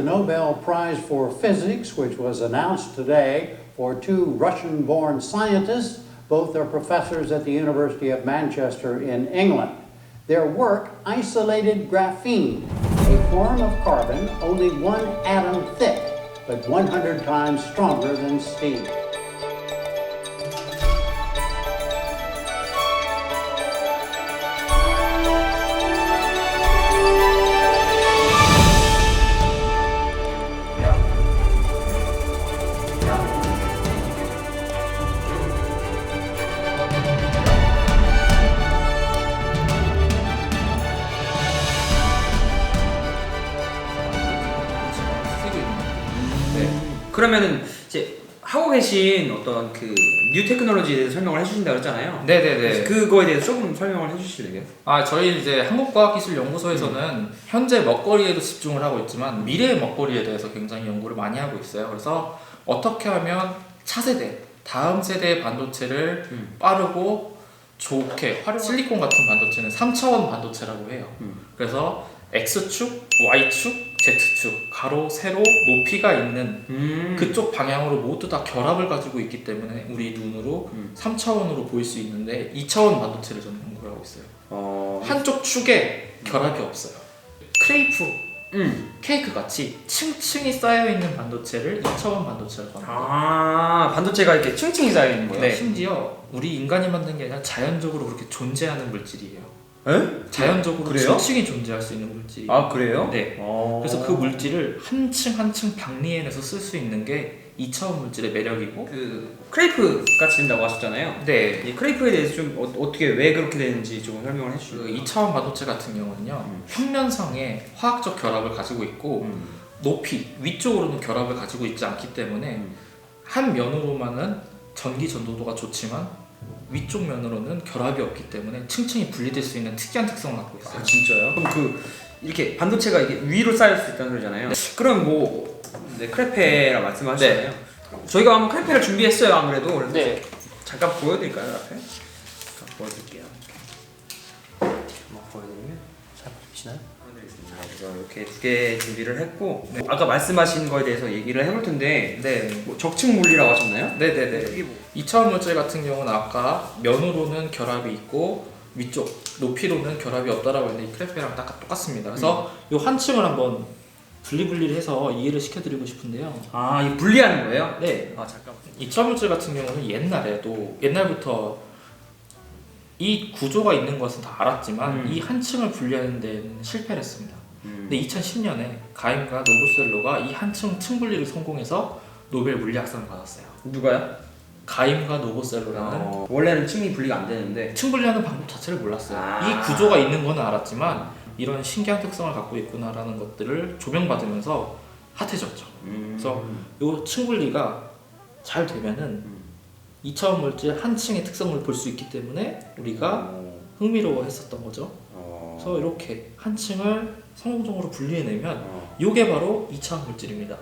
The Nobel Prize for Physics, which was announced today for two Russian-born scientists. Both are professors at the University of Manchester in England. Their work isolated graphene, a form of carbon only one atom thick, but 100 times stronger than steel. 그러면은 이제 하고 계신 어떤 그 뉴 테크놀로지에 대해서 설명을 해주신다고 했잖아요. 네네네. 그거에 대해서 조금 설명을 해주실래요? 저희 이제 한국과학기술연구소에서는 현재 먹거리에도 집중을 하고 있지만 미래의 먹거리에 대해서 굉장히 연구를 많이 하고 있어요. 그래서 어떻게 하면 차세대, 다음 세대의 반도체를 빠르고 좋게 활용. 실리콘 같은 반도체는 3차원 반도체라고 해요. 그래서 X축, Y축, Z축, 가로, 세로, 높이가 있는 그쪽 방향으로 모두 다 결합을 가지고 있기 때문에 우리 눈으로 3차원으로 보일 수 있는데 2차원 반도체를 저는 연구를 하고 있어요. 한쪽 축에 결합이 없어요. 크레이프, 케이크 같이 층층이 쌓여있는 반도체를 2차원 반도체라고 합니다. 아, 반도체가 이렇게 층층이 쌓여 있는 거예요? 네. 심지어 우리 인간이 만든 게 아니라 자연적으로 그렇게 존재하는 물질이에요. 에? 자연적으로 그래요? 층층이 존재할 수 있는 물질. 아, 그래요? 네. 그래서 그 물질을 한 층 한 층 박리해내서 쓸 수 있는 게 2차원 물질의 매력이고. 그 크레이프 같이 된다고 하셨잖아요. 네. 이 크레이프에 대해서 좀 어떻게 왜 그렇게 되는지 조금 설명을 해주시죠. 그 2차원 반도체 같은 경우는요, 평면상에 화학적 결합을 가지고 있고 높이 위쪽으로는 결합을 가지고 있지 않기 때문에 한 면으로만은 전기 전도도가 좋지만 위쪽 면으로는 결합이 없기 때문에 층층이 분리될 수 있는 특이한 특성을 갖고 있어요. 아, 진짜요? 그럼 그 이렇게 반도체가 이게 위로 쌓일 수 있다는 소리잖아요. 네. 그럼 뭐 크레페라 말씀하셨잖아요. 네. 저희가 한번 크레페를 준비했어요. 아무래도 그래서 네. 잠깐 보여드릴까요, 앞에? 잠깐 보여드릴게요. 한번 보여드리면 잘 보이시나요? 보여드리겠습니다. 그래서 이렇게 두 개 준비를 했고 아까 말씀하신 거에 대해서 얘기를 해볼 텐데 네. 뭐 적층 물리라고 하셨나요? 네네네. 이게 뭐 2차원 물질 같은 경우는 아까 면으로는 결합이 있고 위쪽 높이로는 결합이 없다라고 했는데 이 크레페랑 딱 똑같습니다. 그래서 이 한 층을 한번 분리를 해서 이해를 시켜드리고 싶은데요. 아, 이 분리하는 거예요? 네. 아, 잠깐. 2차원 물질 같은 경우는 옛날부터 이 구조가 있는 것은 다 알았지만 이 한 층을 분리하는 데는 실패를 했습니다. 근데 2010년에 가임과 노브셀로가 이 한 층 분리를 성공해서 노벨 물리학상을 받았어요. 누가요? 가임과 노보셀로라는 원래는 층이 분리가 안 되는데 층 분리하는 방법 자체를 몰랐어요. 아. 이 구조가 있는 건 알았지만 이런 신기한 특성을 갖고 있구나라는 것들을 조명받으면서 핫해졌죠. 그래서 이 층 분리가 잘 되면은 2차원 물질 한 층의 특성을 볼 수 있기 때문에 우리가 흥미로워했었던 거죠. 그래서 이렇게 한 층을 성공적으로 분리해내면 이게 바로 2차원 물질입니다.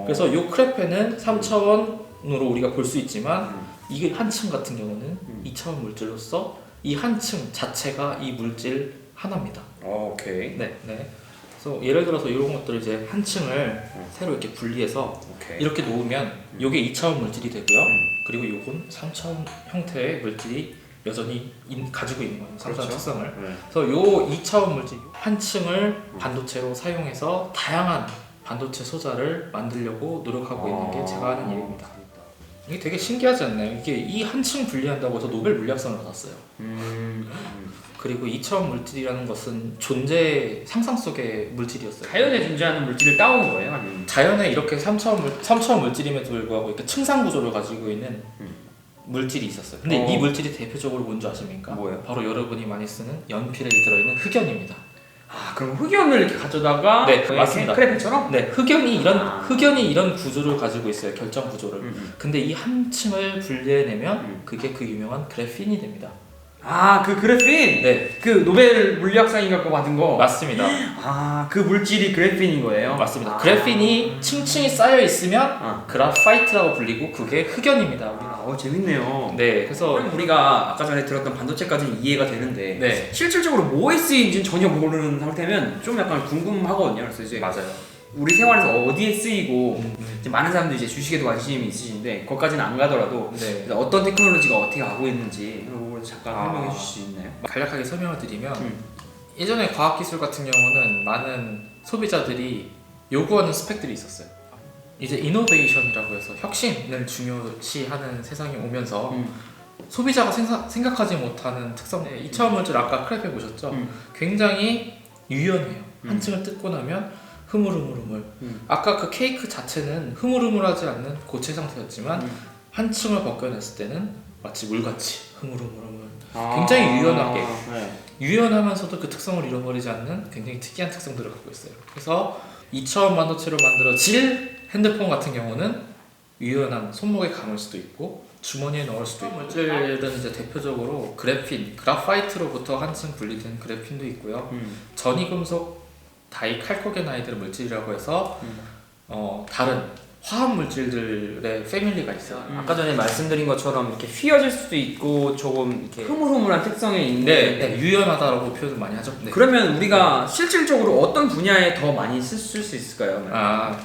그래서 이 크레페는 3차원으로 우리가 볼 수 있지만 이게 한 층 같은 경우는 2차원 물질로서 이 한 층 자체가 이 물질 하나입니다. 오케이. 네. 그래서 예를 들어서 이런 것들을 이제 한 층을 새로 이렇게 분리해서 오케이. 이렇게 놓으면 이게 2차원 물질이 되고요. 그리고 이건 3차원 형태의 물질이 여전히 가지고 있는 거예요. 3차원 그렇죠. 특성을. 네. 그래서 요 2차원 물질 한 층을 반도체로 사용해서 다양한 반도체 소자를 만들려고 노력하고 있는 게 제가 하는 일입니다. 이게 되게 신기하지 않나요? 이게 이 한 층 분리한다고 해서 노벨 물리학상을 받았어요. 그리고 2차원 물질이라는 것은 존재 상상 속의 물질이었어요. 자연에 존재하는 물질을 따온 거예요? 아니면? 자연에 이렇게 3차원 물질임에도 불구하고 이렇게 층상 구조를 가지고 있는 물질이 있었어요. 근데 이 물질이 대표적으로 뭔지 아십니까? 뭐예요? 바로 여러분이 많이 쓰는 연필에 들어있는 흑연입니다. 아, 그럼 흑연을 이렇게 가져다가 네, 맞습니다. 크레페처럼? 네, 흑연이 이런 구조를 가지고 있어요. 결정 구조를. 근데 이 한 층을 분리해내면 그게 그 유명한 그래핀이 됩니다. 아, 그 그래핀? 네, 그 노벨 물리학상인가 그거 받은 거? 맞습니다. 아, 그 물질이 그래핀인 거예요? 맞습니다. 아. 그래핀이 층층이 쌓여 있으면 아. 그라파이트라고 불리고 그게 흑연입니다. 우리가. 재밌네요. 네, 그래서 그럼 우리가 아까 전에 들었던 반도체까지는 이해가 되는데 네. 실질적으로 뭐에 쓰이는지는 전혀 모르는 상태면 좀 약간 궁금하거든요. 그래서 이제 맞아요. 우리 생활에서 어디에 쓰이고 이제 많은 사람들이 이제 주식에도 관심이 있으신데 거기까지는 안 가더라도 네. 어떤 테크놀로지가 어떻게 가고 있는지 이런 부분을 잠깐 아. 설명해 주실 수 있나요? 간략하게 설명을 드리면 예전에 과학기술 같은 경우는 많은 소비자들이 요구하는 스펙들이 있었어요. 이제 이노베이션이라고 해서 혁신을 중요시하는 세상이 오면서 소비자가 생각하지 못하는 특성, 2차원 물질 아까 크랩해 보셨죠? 굉장히 유연해요. 한 층을 뜯고 나면 흐물흐물흐물. 아까 그 케이크 자체는 흐물흐물하지 않는 고체 상태였지만 한 층을 벗겨냈을 때는 마치 물같이 흐물흐물흐물. 굉장히 유연하게. 네. 유연하면서도 그 특성을 잃어버리지 않는 굉장히 특이한 특성들을 갖고 있어요. 그래서 2차원 반도체로 만들어질 핸드폰 같은 경우는 유연한 손목에 감을 수도 있고 주머니에 넣을 수도 있고 물질은 이제 대표적으로 그래핀, 그라파이트로부터 한층 분리된 그래핀도 있고요. 전이금속 다이칼코게나이드 물질이라고 해서 다른 화학 물질들의 패밀리가 있어요. 아까 전에 말씀드린 것처럼 이렇게 휘어질 수도 있고 조금 이렇게 흐물흐물한 특성이 있는데 네, 유연하다라고 표현을 많이 하죠. 네. 그러면 우리가 실질적으로 어떤 분야에 더 많이 쓸 수 있을까요?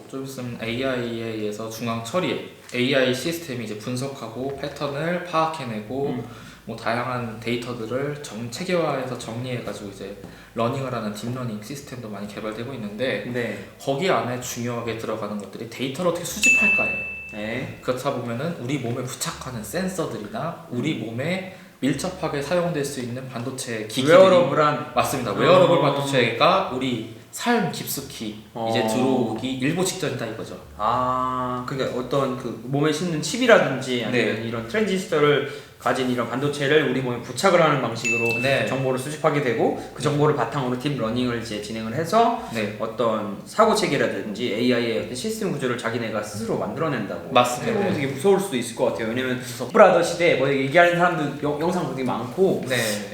좀 있으면 AI에 의해서 중앙 처리, AI 시스템이 이제 분석하고 패턴을 파악해내고 뭐 다양한 데이터들을 체계화해서 정리해가지고 이제 러닝을 하는 딥러닝 시스템도 많이 개발되고 있는데 네. 거기 안에 중요하게 들어가는 것들이 데이터를 어떻게 수집할까예요. 네. 그렇다 보면은 우리 몸에 부착하는 센서들이나 우리 몸에 밀접하게 사용될 수 있는 반도체 기기들이 웨어러블한 맞습니다. 웨어러블 반도체가 우리 삶 깊숙이 이제 들어오기 일보 직전이다 이거죠. 그러니까 어떤 그 몸에 심는 칩이라든지 아니면 이런 트랜지스터를 가진 이런 반도체를 우리 몸에 부착을 하는 방식으로 정보를 수집하게 되고 그 정보를 바탕으로 딥러닝을 이제 진행을 해서 어떤 사고 체계라든지 AI의 어떤 시스템 구조를 자기네가 스스로 만들어낸다고. 맞습니다. 해보면 되게 무서울 수도 있을 것 같아요. 왜냐면 브라더 시대 뭐 얘기하는 사람들 영상 되게 많고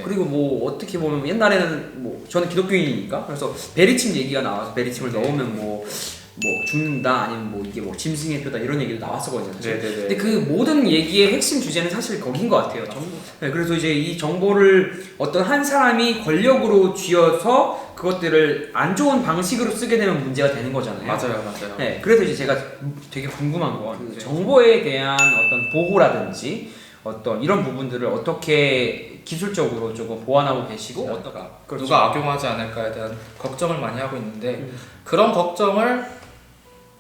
그리고 뭐 어떻게 보면 옛날에는 뭐 저는 기독교인이니까 그래서 베리침 얘기가 나와서 베리침을 넣으면 뭐 죽는다 아니면 뭐 이게 뭐 짐승의 표다 이런 얘기도 나왔었거든요. 근데 그 모든 얘기의 핵심 주제는 사실 거긴 것 같아요. 그래서 이제 이 정보를 어떤 한 사람이 권력으로 쥐어서 그것들을 안 좋은 방식으로 쓰게 되면 문제가 되는 거잖아요. 맞아요. 네, 그래서 이제 제가 되게 궁금한 건 정보에 대한 어떤 보호라든지 어떤 이런 부분들을 어떻게 기술적으로 조금 보완하고 계시고 누가 악용하지 않을까에 대한 걱정을 많이 하고 있는데 그런 걱정을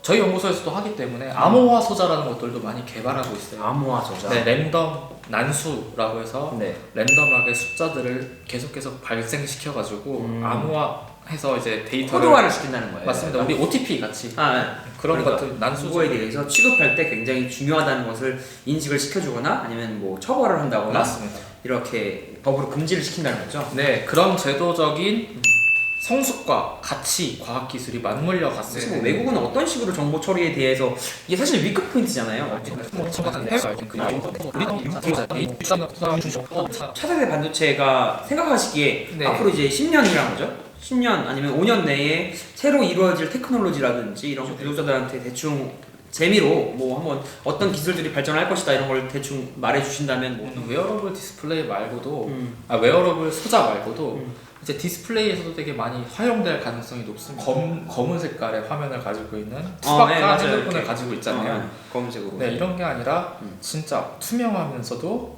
저희 연구소에서도 하기 때문에 암호화 소자라는 것들도 많이 개발하고 있어요. 암호화 소자. 랜덤 난수라고 해서 랜덤하게 숫자들을 계속 발생시켜가지고 암호화해서 이제 데이터를 코드화를 시킨다는 거예요. 맞습니다. 우리 OTP 같이 그런 그러니까 것들 난수에 그거에 대해서 취급할 때 굉장히 중요하다는 것을 인식을 시켜주거나 아니면 뭐 처벌을 한다거나 맞습니다. 이렇게 법으로 금지를 시킨다는 거죠. 네, 그런 제도적인 성숙과 가치, 과학기술이 맞물려 갔을 때 외국은 어떤 식으로 정보 처리에 대해서 이게 사실 위크 포인트잖아요. 차세대 반도체가 생각하시기에 앞으로 이제 10년이란 거죠. 10년 아니면 5년 내에 새로 이루어질 테크놀로지라든지 이런 거 구독자들한테 대충 재미로 뭐 한번 어떤 기술들이 발전할 것이다 이런 걸 대충 말해 주신다면 뭐 웨어러블 디스플레이 말고도 웨어러블 소자 말고도 이제 디스플레이에서도 되게 많이 활용될 가능성이 높습니다. 검은 색깔의 화면을 가지고 있는 투박한 핸드폰을 가지고 있잖아요. 검은색으로. 네, 이런 게 아니라 진짜 투명하면서도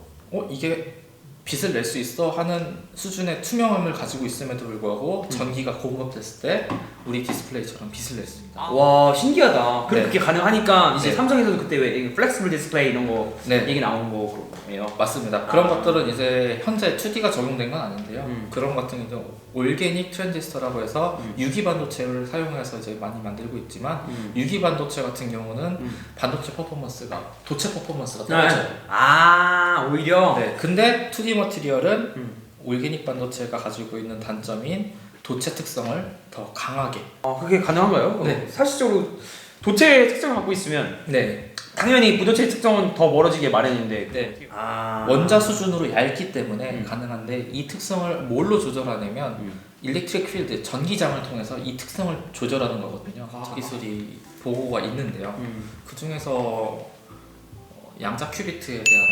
이게 빛을 낼 수 있어 하는 수준의 투명함을 가지고 있음에도 불구하고 전기가 공급됐을 때 우리 디스플레이처럼 빛을 낼 수 있다. 와 신기하다. 그렇게 가능하니까 이제 삼성에서도 그때 왜 플렉스블 디스플레이 이런 거 얘기 나온 거예요. 맞습니다. 그런 것들은 이제 현재 2D가 적용된 건 아닌데요. 그런 같은 경우 올게닉 트랜지스터라고 해서 유기 반도체를 사용해서 이제 많이 만들고 있지만 유기 반도체 같은 경우는 반도체 퍼포먼스가 도체 퍼포먼스가 떨어져요. 오히려. 네. 근데 2D 머티리얼은 올게닉 반도체가 가지고 있는 단점인 도체 특성을 더 강하게. 그게 가능한가요? 네. 사실적으로 도체 특성을 갖고 있으면 당연히 부도체 특성은 더 멀어지게 마련인데 원자 수준으로 얇기 때문에 가능한데 이 특성을 뭘로 조절하냐면 일렉트릭 필드, 전기장을 통해서 이 특성을 조절하는 거거든요. 기술이 보고가 있는데요. 그 중에서 양자 큐비트에 대한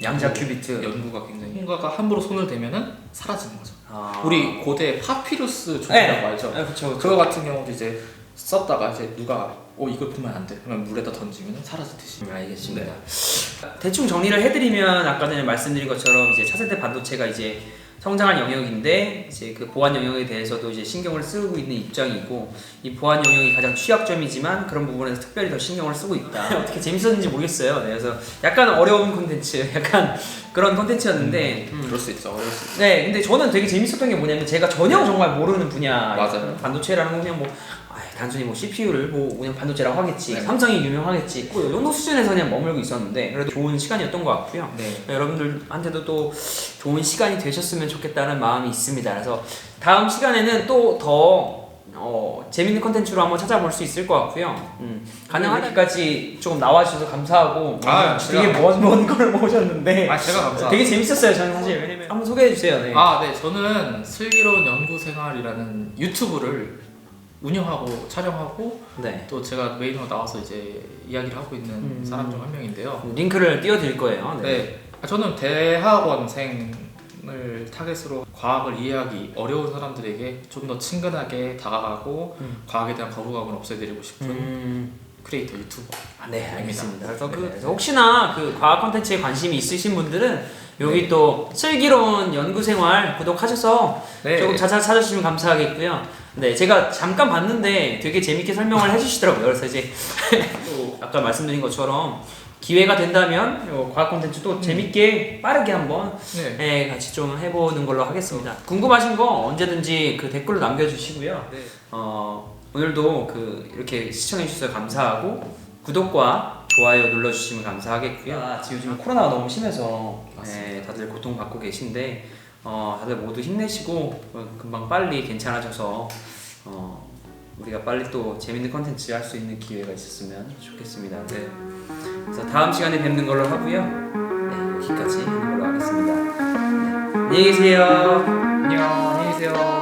양자 큐비트 연구가 굉장히 뭔가가 함부로 손을 대면은 사라지는 거죠. 우리 고대 파피루스 종이라고 알죠? 그쵸. 그거 같은 경우도 이제 썼다가 이제 누가 이걸 보면 안 돼. 그러면 물에다 던지면 사라지듯이. 알겠습니다. 대충 정리를 해드리면 아까 전에 말씀드린 것처럼 이제 차세대 반도체가 이제 성장할 영역인데 이제 그 보안 영역에 대해서도 이제 신경을 쓰고 있는 입장이고 이 보안 영역이 가장 취약점이지만 그런 부분에서 특별히 더 신경을 쓰고 있다. 어떻게 재밌었는지 모르겠어요. 네, 그래서 약간 어려운 콘텐츠, 약간 그런 콘텐츠였는데 그럴 수 있죠. 어려울 수 있죠. 네, 근데 저는 되게 재밌었던 게 뭐냐면 제가 전혀 정말 모르는 분야 맞아요. 반도체라는 건 그냥 뭐 단순히 뭐 CPU를 뭐 그냥 반도체라고 하겠지, 삼성이 유명하겠지, 뭐 이 정도 수준에서 그냥 머물고 있었는데 그래도 좋은 시간이었던 것 같고요. 네. 여러분들한테도 또 좋은 시간이 되셨으면 좋겠다는 마음이 있습니다. 그래서 다음 시간에는 또 더 재밌는 컨텐츠로 한번 찾아볼 수 있을 것 같고요. 가능한 이렇게까지 조금 나와주셔서 감사하고 되게 먼 걸 모셨는데 제가 감사합니다. 되게 재밌었어요. 저는 사실 왜냐면 한번 소개해 주세요. 네. 네. 저는 슬기로운 연구생활이라는 유튜브를 운영하고 촬영하고 네. 또 제가 메인으로 나와서 이제 이야기를 하고 있는 사람 중 한 명인데요. 링크를 띄워드릴 거예요. 네. 저는 대학원생을 타겟으로 과학을 이해하기 어려운 사람들에게 좀 더 친근하게 다가가고 과학에 대한 거부감을 없애드리고 싶은 크리에이터 유튜버. 네, 알겠습니다. 그래서 그래서 혹시나 그 과학 콘텐츠에 관심이 있으신 분들은 여기 또 슬기로운 연구생활 구독하셔서 조금 자세히 찾아주시면 감사하겠고요. 네, 제가 잠깐 봤는데 되게 재밌게 설명을 해주시더라고요. 그래서 이제 또 아까 말씀드린 것처럼 기회가 된다면 요 과학 콘텐츠도 재밌게 빠르게 한번 같이 좀 해보는 걸로 하겠습니다. 궁금하신 거 언제든지 그 댓글로 남겨주시고요. 오늘도 그 이렇게 시청해 주셔서 감사하고 구독과 좋아요 눌러주시면 감사하겠고요. 지금 요즘 코로나가 너무 심해서 다들 고통받고 계신데 다들 모두 힘내시고 금방 빨리 괜찮아져서 우리가 빨리 또 재밌는 컨텐츠 할 수 있는 기회가 있었으면 좋겠습니다. 네. 그래서 다음 시간에 뵙는 걸로 하고요. 네, 여기까지 하는 걸로 하겠습니다. 네. 안녕히 계세요. 안녕히 계세요.